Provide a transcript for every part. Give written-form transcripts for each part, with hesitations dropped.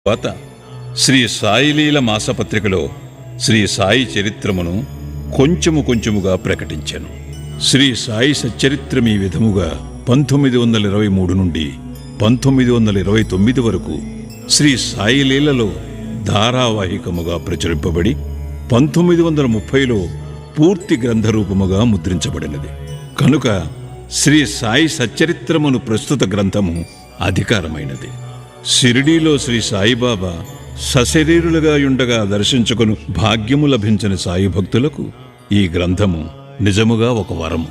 తర్వాత శ్రీ సాయిలీల మాసపత్రికలో శ్రీ సాయి చరిత్రమును కొంచెముగా ప్రకటించాను. శ్రీ సాయి సచ్చరిత్రం ఈ విధముగా 1923 నుండి 1929 వరకు శ్రీ సాయిలీలలో ధారావాహికముగా ప్రచురింపబడి 1930లో పూర్తి గ్రంథరూపముగా ముద్రించబడినది. కనుక శ్రీ సాయి సచ్చరిత్రమును ప్రస్తుత గ్రంథము అధికారమైనది. షిరిడీలో శ్రీ సాయిబాబా సశరీరులుగా యుండగా దర్శించుకుని భాగ్యము లభించిన సాయి భక్తులకు ఈ గ్రంథము నిజముగా ఒక వరము.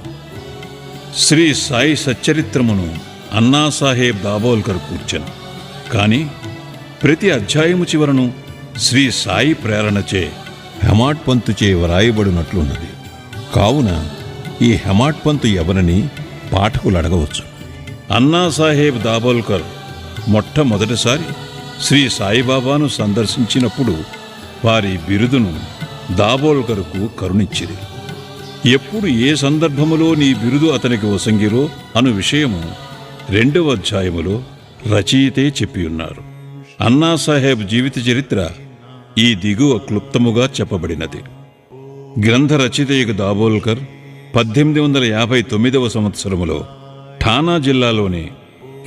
శ్రీ సాయి సచ్చరిత్రమును అన్నాసాహెబ్ దాబోల్కర్ కూర్చెను. కానీ ప్రతి అధ్యాయము చివరను శ్రీ సాయి ప్రేరణచే హెమాడ్ పంతుచే వ్రాయబడినట్లున్నది. కావున ఈ హెమాడ్ పంతు ఎవరని పాఠకులు అడగవచ్చు. అన్నాసాహెబ్ దాబోల్కర్ మొట్టమొదటిసారి శ్రీ సాయిబాబాను సందర్శించినప్పుడు వారి బిరుదును దాబోల్కర్కు కరుణించిరి. ఎప్పుడు ఏ సందర్భములో నీ బిరుదు అతనికి వసంగిరో అను విషయము 2వ అధ్యాయములో రచయితే చెప్పియున్నారు. అన్నాసాహెబ్ జీవిత చరిత్ర ఈ దిగువ క్లుప్తముగా చెప్పబడినది. గ్రంథ రచయిత దాబోల్కర్ 1859వ సంవత్సరములో ఠానా జిల్లాలోని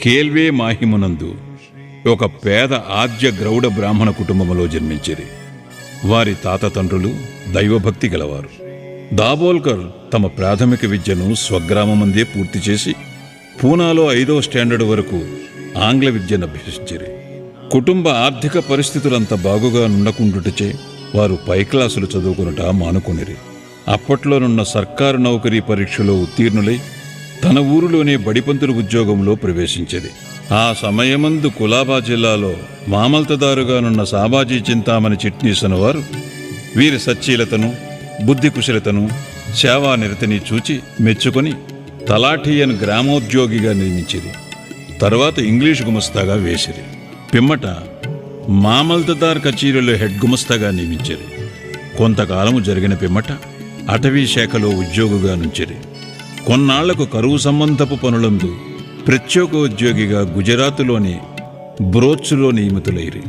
కేల్వే మాహిమునందు ఒక పేద ఆద్య గ్రౌడ బ్రాహ్మణ కుటుంబములో జన్మించిరి. వారి తాతతండ్రులు దైవభక్తి గలవారు. దాబోల్కర్ తమ ప్రాథమిక విద్యను స్వగ్రామమందే పూర్తి చేసి పూనాలో 5వ స్టాండర్డ్ వరకు ఆంగ్ల విద్యను అభ్యసించిరి. కుటుంబ ఆర్థిక పరిస్థితులంత బాగుగా నుండకుండుటచే వారు పై క్లాసులు చదువుకునుట మానుకొనిరి. అప్పట్లోనున్న సర్కారు నౌకరీ పరీక్షలో ఉత్తీర్ణులై తన ఊరిలోనే బడిపంతుల ఉద్యోగంలో ప్రవేశించింది. ఆ సమయమందు కులాబా జిల్లాలో మామల్తదారుగానున్న సాబాజీ చింతామణి చిట్నీసను వారు వీరి సచ్చీలతను, బుద్ధి కుశలతను, సేవానిరతిని చూచి మెచ్చుకొని తలాఠీయను గ్రామోద్యోగిగా నియమించిరి. తరువాత ఇంగ్లీషు గుమస్తాగా వేసిరి. పిమ్మట మామల్తదార్ కచేరీలో హెడ్ గుమస్తాగా నియమించిరి. కొంతకాలము జరిగిన పిమ్మట అటవీ శాఖలో ఉద్యోగిగా నుంచిరి. కొన్నాళ్లకు కరువు సంబంధపు పనులందు ప్రత్యేకోద్యోగిగా గుజరాతులోని బ్రోచ్లో నియమితులైరి.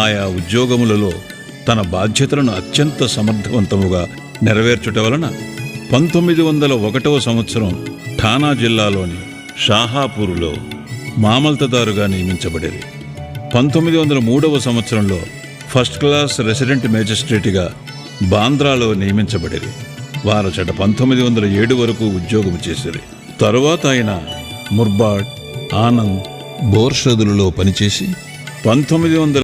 ఆయా ఉద్యోగములలో తన బాధ్యతలను అత్యంత సమర్థవంతముగా నెరవేర్చుట వలన 1901వ సంవత్సరం ఠానా జిల్లాలోని షాహాపూరులో మామల్తదారుగా నియమించబడేది. 1903వ సంవత్సరంలో ఫస్ట్ క్లాస్ రెసిడెంట్ మేజిస్ట్రేట్గా బాంద్రాలో నియమించబడేది. వారచట 1907 వరకు ఉద్యోగం చేసిరి. తరువాత ఆయన ముర్బాడ్, ఆనంద్, బోర్షదులలో పనిచేసి 1900